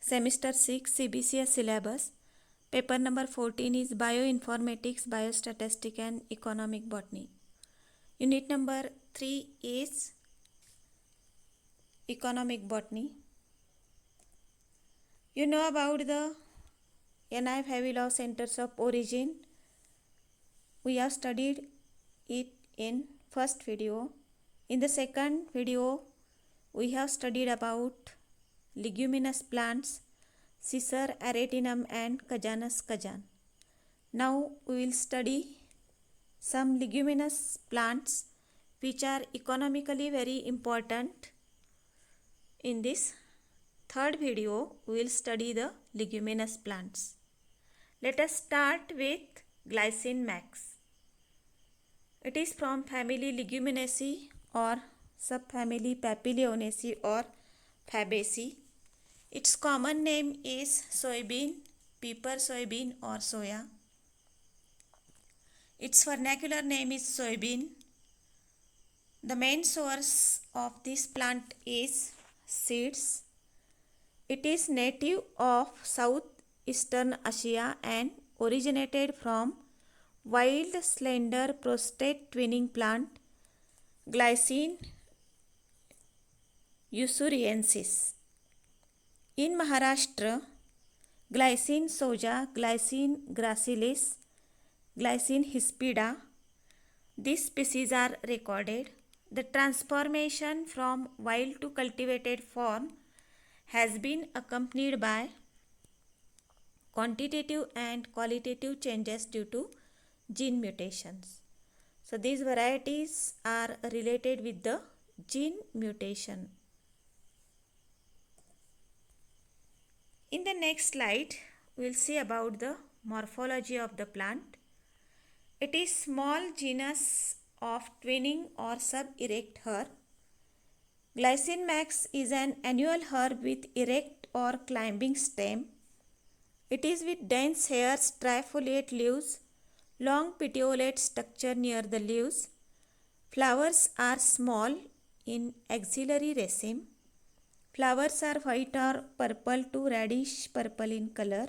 Semester 6 CBCS syllabus. Paper number 14 is Bioinformatics, Biostatistic and Economic Botany. Unit number 3 is Economic Botany. You know about the NIFAV centers of origin. We have studied it in first video. In the second video, we have studied about leguminous plants, Cicer aratinum and Cajanus cajan. Now we will study some leguminous plants which are economically very important. In this third video, we will study the leguminous plants. Let us start with Glycine max. It is from family Leguminosae or subfamily Papilionaceae or Fabaceae. Its common name is soybean, pepper soybean or soya. Its vernacular name is soybean. The main source of this plant is seeds. It is native of southeastern Asia and originated from wild slender prostate twinning plant Glycine usuriensis. In Maharashtra, Glycine soja, Glycine gracilis, Glycine hispida, these species are recorded. The transformation from wild to cultivated form has been accompanied by quantitative and qualitative changes due to gene mutations. So these varieties are related with the gene mutation. In the next slide, we will see about the morphology of the plant. It is small genus of twinning or sub-erect herb. Glycine max is an annual herb with erect or climbing stem. It is with dense hairs, trifoliate leaves, long petiolate structure near the leaves. Flowers are small in axillary raceme. Flowers are white or purple to reddish purple in color.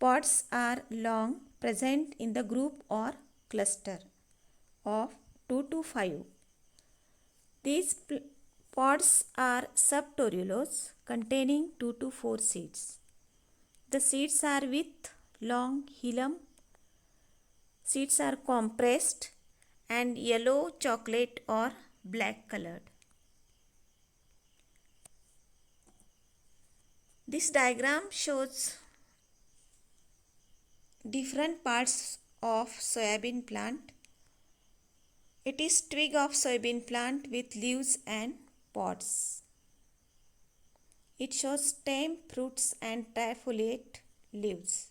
Pods are long, present in the group or cluster of 2 to 5. These pods are subtorulose, containing 2 to 4 seeds. The seeds are with long hilum. Seeds are compressed and yellow, chocolate or black colored. This diagram shows different parts of soybean plant. It is twig of soybean plant with leaves and pods. It shows stem, fruits and trifoliate leaves.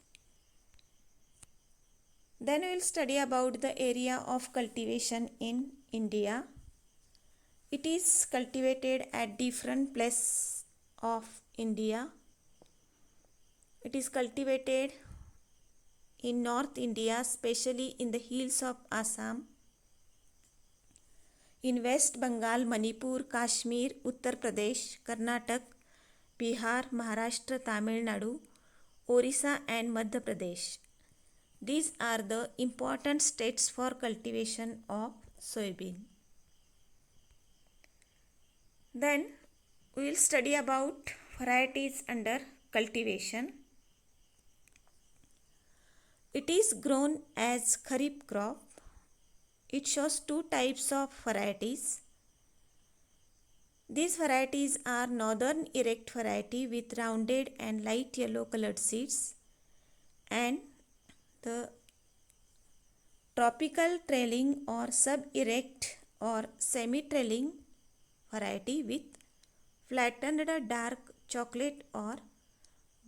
Then we will study about the area of cultivation in India. It is cultivated at different places of India. It is cultivated in North India, especially in the hills of Assam, in West Bengal, Manipur, Kashmir, Uttar Pradesh, Karnataka, Bihar, Maharashtra, Tamil Nadu, Orissa and Madhya Pradesh. These are the important states for cultivation of soybean. Then we will study about varieties under cultivation. It is grown as kharif crop. It shows two types of varieties. These varieties are northern erect variety with rounded and light yellow colored seeds and the tropical trailing or sub-erect or semi-trailing variety with flattened dark chocolate or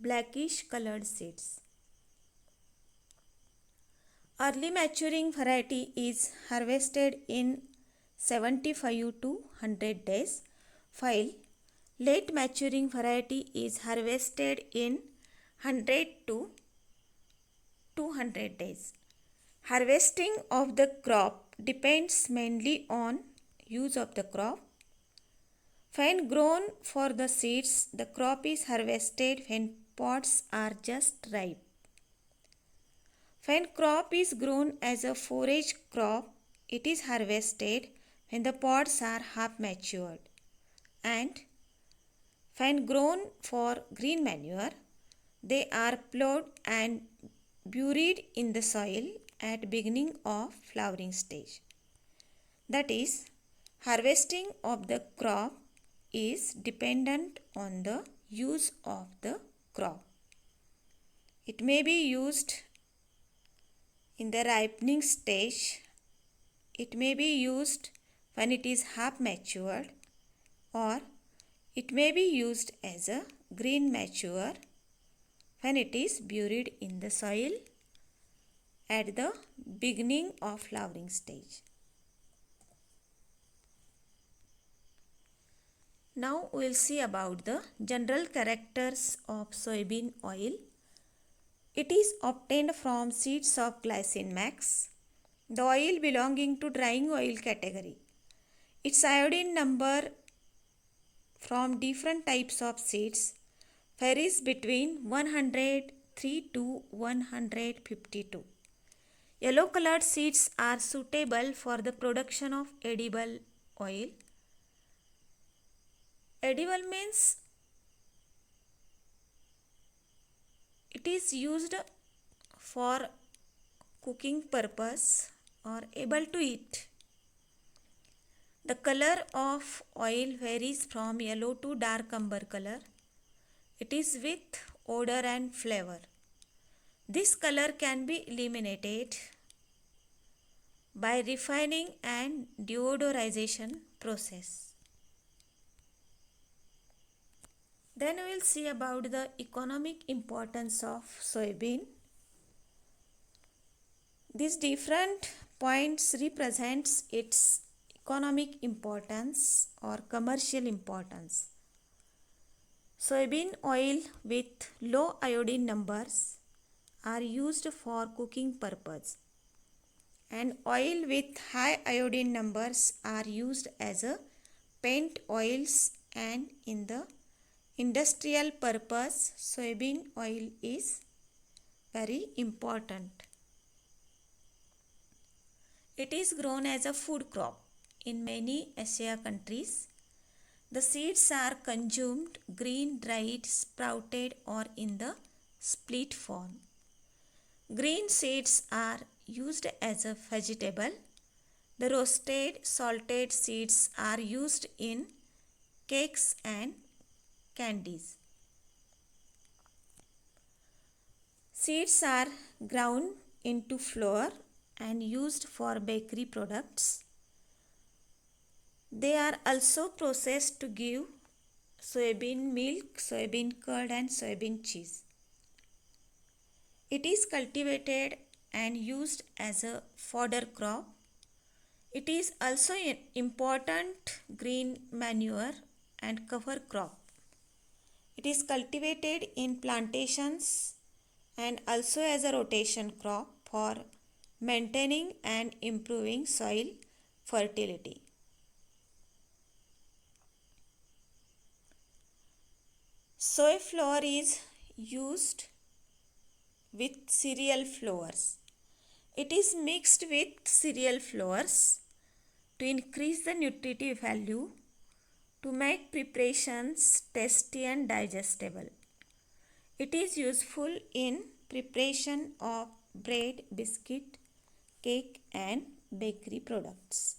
blackish colored seeds. Early maturing variety is harvested in 75 to 100 days, while late maturing variety is harvested in 100 to 200 days. Harvesting of the crop depends mainly on use of the crop. When grown for the seeds, the crop is harvested when pods are just ripe. When crop is grown as a forage crop, it is harvested when the pods are half matured. And when grown for green manure, they are plowed and buried in the soil at beginning of flowering stage. That is, harvesting of the crop is dependent on the use of the crop. It may be used in the ripening stage. It may be used when it is half matured, or it may be used as a green mature when it is buried in the soil at the beginning of flowering stage. Now we will see about the general characters of soybean oil. It is obtained from seeds of glycine max, the oil belonging to drying oil category. Its iodine number from different types of seeds varies between 103 to 152. Yellow colored seeds are suitable for the production of edible oil. Edible means it is used for cooking purpose or able to eat. The color of oil varies from yellow to dark amber color. It is with odor and flavor. This color can be eliminated by refining and deodorization process. Then we will see about the economic importance of soybean. These different points represents its economic importance or commercial importance. Soybean oil with low iodine numbers are used for cooking purpose, and oil with high iodine numbers are used as a paint oils, and in the industrial purpose soybean oil is very important. It is grown as a food crop in many Asia countries. The seeds are consumed green, dried, sprouted, or in the split form. Green seeds are used as a vegetable. The roasted, salted seeds are used in cakes and candies. Seeds are ground into flour and used for bakery products. They are also processed to give soybean milk, soybean curd, and soybean cheese. It is cultivated and used as a fodder crop. It is also an important green manure and cover crop. It is cultivated in plantations and also as a rotation crop for maintaining and improving soil fertility. Soy flour is used with cereal flours. It is mixed with cereal flours to increase the nutritive value to make preparations tasty and digestible. It is useful in preparation of bread, biscuit, cake, and bakery products.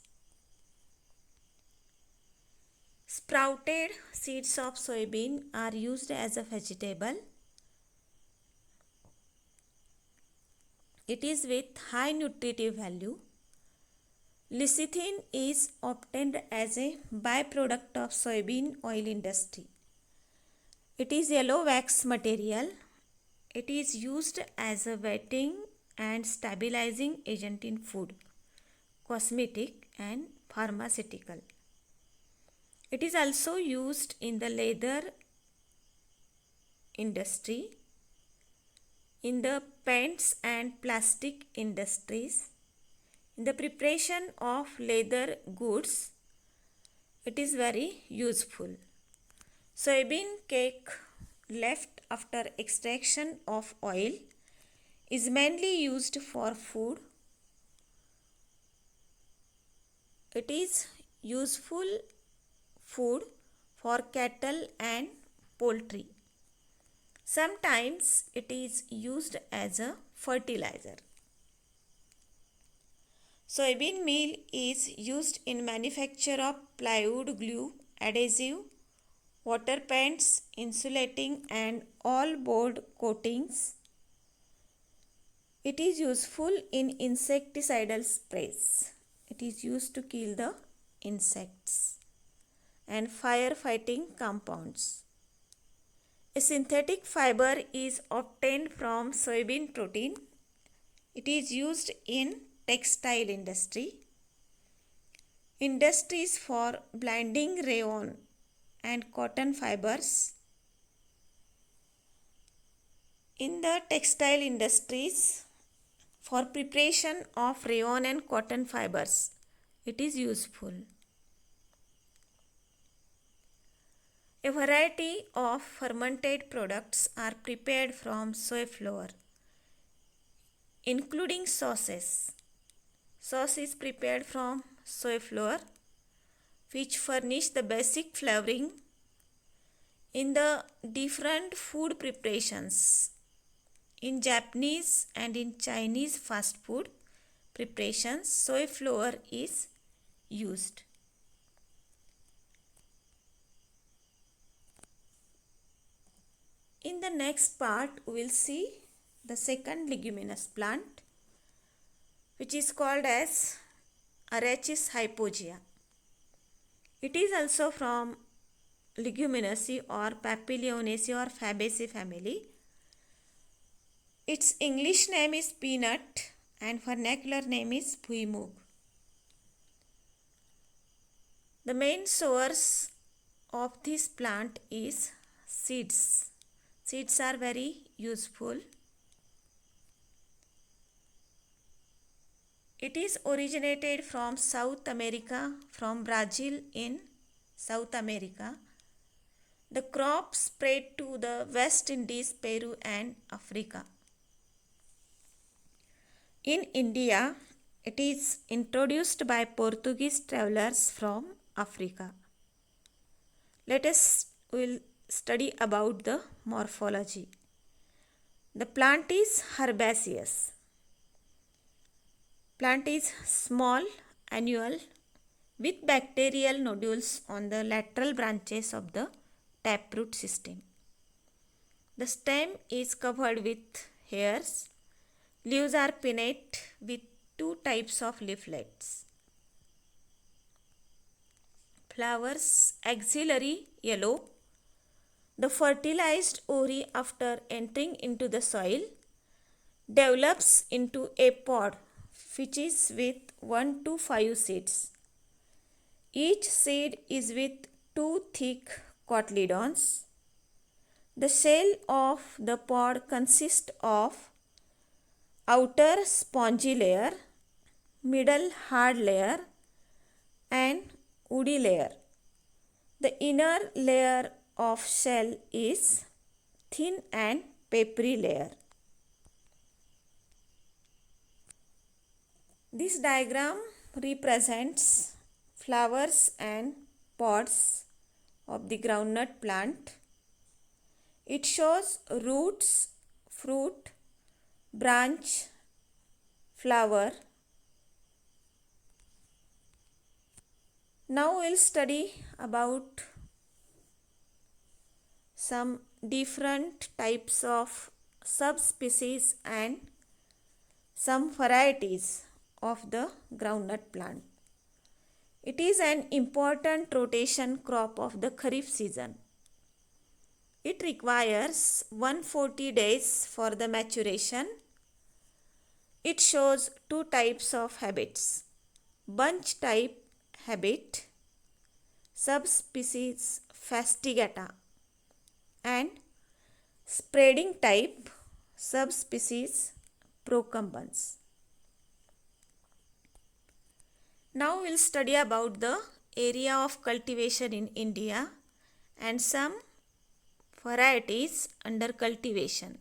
Sprouted seeds of soybean are used as a vegetable. It is with high nutritive value. Lecithin is obtained as a byproduct of soybean oil industry. It is yellow wax material. It is used as a wetting and stabilizing agent in food, cosmetic, and pharmaceutical. It is also used in the leather industry, in the paints and plastic industries, in the preparation of leather goods, It is very useful. Soybean cake left after extraction of oil is mainly used for food. It is useful food for cattle and poultry. Sometimes it is used as a fertilizer. Soybean meal is used in manufacture of plywood, glue, adhesive, water paints, insulating and all board coatings. It is useful in insecticidal sprays. It is used to kill the insects and firefighting compounds. A synthetic fiber is obtained from soybean protein. It is used in textile industries for blending rayon and cotton fibers. In the textile industries, for preparation of rayon and cotton fibers, it is useful. A variety of fermented products are prepared from soy flour, including sauces. Sauce is prepared from soy flour, which furnish the basic flavoring in the different food preparations. In Japanese and in Chinese fast food preparations, soy flour is used. In the next part, we will see the second leguminous plant, which is called as Arachis hypogaea. It is also from Leguminosae or Papilionaceae or Fabaceae family. Its English name is peanut and vernacular name is bhuimug. The main source of this plant is seeds. Seeds are very useful. It is originated from South America, from Brazil in South America. The crop spread to the West Indies, Peru and Africa. In India, it is introduced by Portuguese travelers from Africa. Let us will study about the morphology. The plant is herbaceous. Plant is small, annual, with bacterial nodules on the lateral branches of the taproot system. The stem is covered with hairs. Leaves are pinnate with two types of leaflets. Flowers axillary yellow. The fertilized ovary after entering into the soil develops into a pod which is with 1 to 5 seeds. Each seed is with 2 thick cotyledons. The shell of the pod consists of outer spongy layer, middle hard layer and woody layer. The inner layer of shell is thin and papery layer. This diagram represents flowers and pods of the groundnut plant. It shows roots, fruit, branch, flower. Now we'll study about some different types of subspecies and some varieties of the groundnut plant. It is an important rotation crop of the Kharif season. It requires 140 days for the maturation. It shows two types of habits: bunch type habit, subspecies fastigata, and spreading type, subspecies procumbens. Now we'll study about the area of cultivation in India and some varieties under cultivation.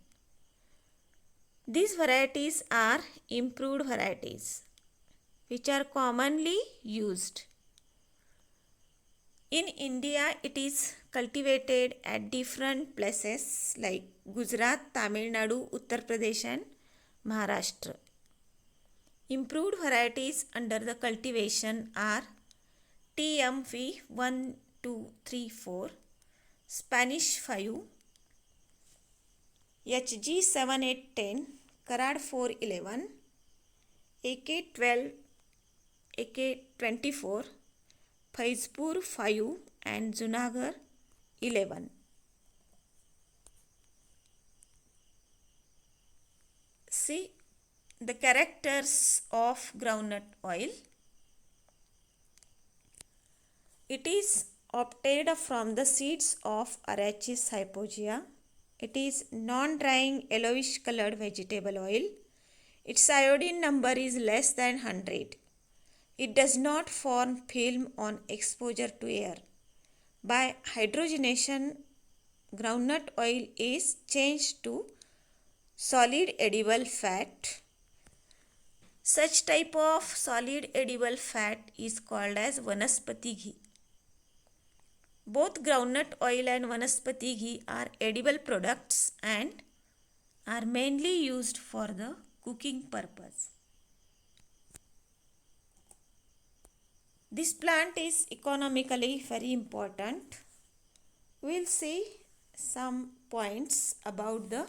These varieties are improved varieties which are commonly used. In India, it is cultivated at different places like Gujarat, Tamil Nadu, Uttar Pradesh and Maharashtra. Improved varieties under the cultivation are TMV 1, 2, 3, 4, Spanish 5, HG 7, 8, 10, Karad 4, 11, AK 12, AK 24, Faizpur 5 and Junagadh 11. See the characters of groundnut oil. It is obtained from the seeds of Arachis hypogaea. It is non-drying yellowish colored vegetable oil. Its iodine number is less than 100. It does not form film on exposure to air. By hydrogenation, groundnut oil is changed to solid edible fat. Such type of solid edible fat is called as Vanaspati ghee. Both groundnut oil and Vanaspati ghee are edible products and are mainly used for the cooking purpose. This plant is economically very important. We will see some points about the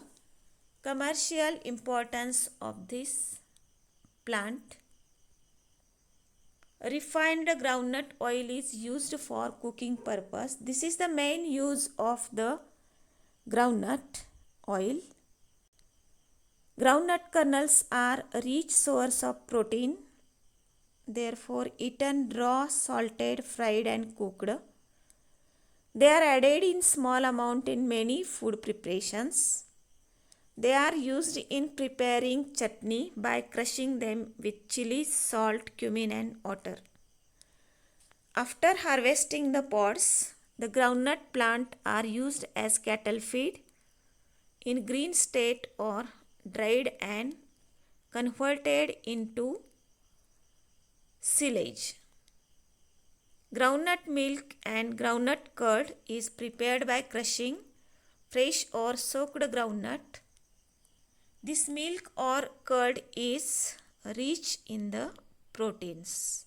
commercial importance of this plant. Refined groundnut oil is used for cooking purpose. This is the main use of the groundnut oil. Groundnut kernels are a rich source of protein. Therefore, eaten raw, salted, fried and cooked. They are added in small amount in many food preparations. They are used in preparing chutney by crushing them with chili, salt, cumin and water. After harvesting the pods, the groundnut plant are used as cattle feed in green state or dried and converted into silage. Groundnut milk and groundnut curd is prepared by crushing fresh or soaked groundnut. This milk or curd is rich in the proteins.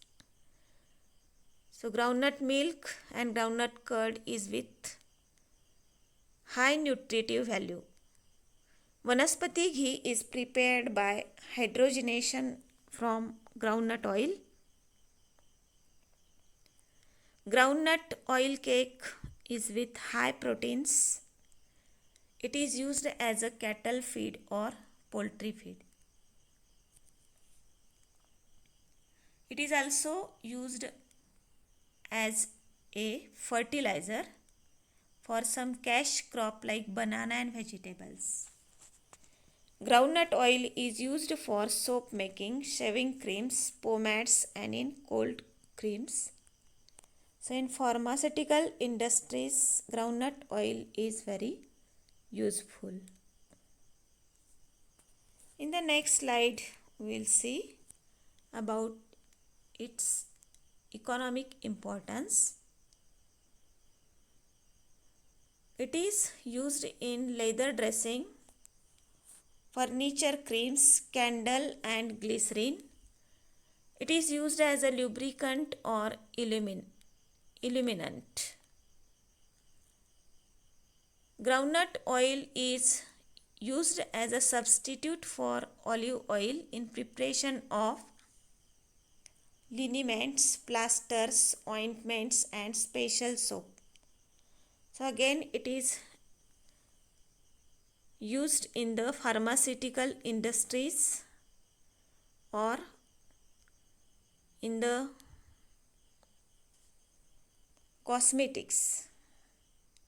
So groundnut milk and groundnut curd is with high nutritive value. Vanaspati ghee is prepared by hydrogenation from groundnut oil. Groundnut oil cake is with high proteins. It is used as a cattle feed or poultry feed. It is also used as a fertilizer for some cash crop like banana and vegetables. Groundnut oil is used for soap making, shaving creams, pomades and in cold creams. So in pharmaceutical industries, groundnut oil is very useful. In the next slide, we will see about its economic importance. It is used in leather dressing, furniture creams, candle and glycerin. It is used as a lubricant or illuminant. Groundnut oil is used as a substitute for olive oil in preparation of liniments, plasters, ointments and special soap. So again it is used in the pharmaceutical industries or in the cosmetics.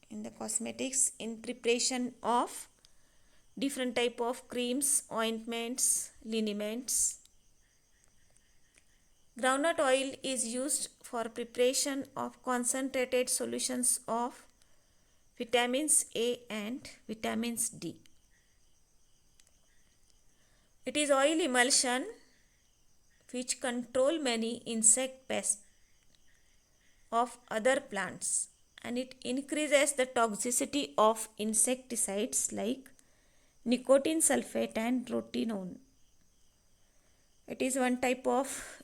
In the cosmetics in preparation of different type of creams, ointments, liniments. Groundnut oil is used for preparation of concentrated solutions of vitamins A and vitamins D. It is oil emulsion which control many insect pests of other plants, and it increases the toxicity of insecticides like nicotine sulfate and rotenone. It is one type of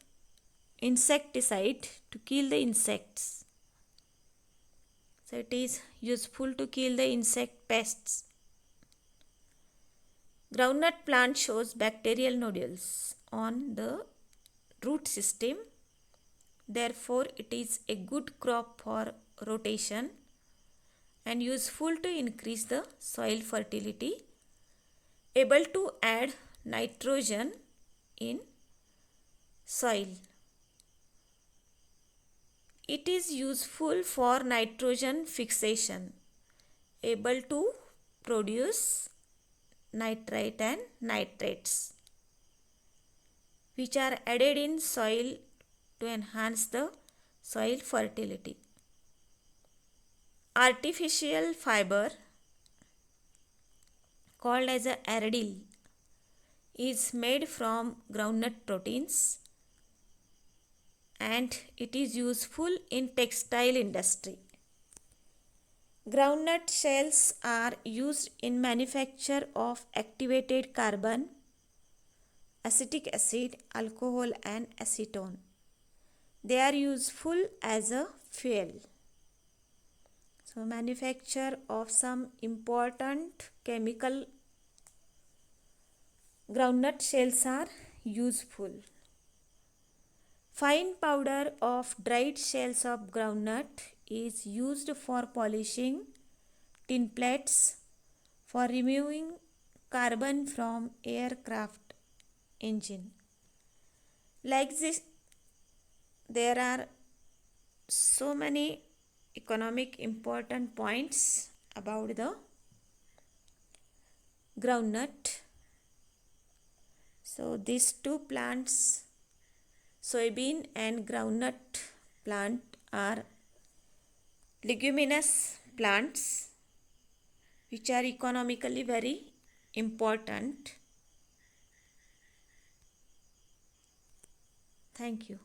insecticide to kill the insects. So it is useful to kill the insect pests. Groundnut plant shows bacterial nodules on the root system. Therefore, it is a good crop for rotation and useful to increase the soil fertility, able to add nitrogen in soil. It is useful for nitrogen fixation, able to produce nitrite and nitrates, which are added in soil to enhance the soil fertility. Artificial fiber called as a aridil is made from groundnut proteins, and it is useful in textile industry. Groundnut shells are used in manufacture of activated carbon, acetic acid, alcohol and acetone. They are useful as a fuel. So manufacture of some important chemical groundnut shells are useful. Fine powder of dried shells of groundnut is used for polishing tin plates, for removing carbon from aircraft engine. Like this, there are so many economic important points about the groundnut. So these two plants, soybean and groundnut plant, are leguminous plants which are economically very important. Thank you.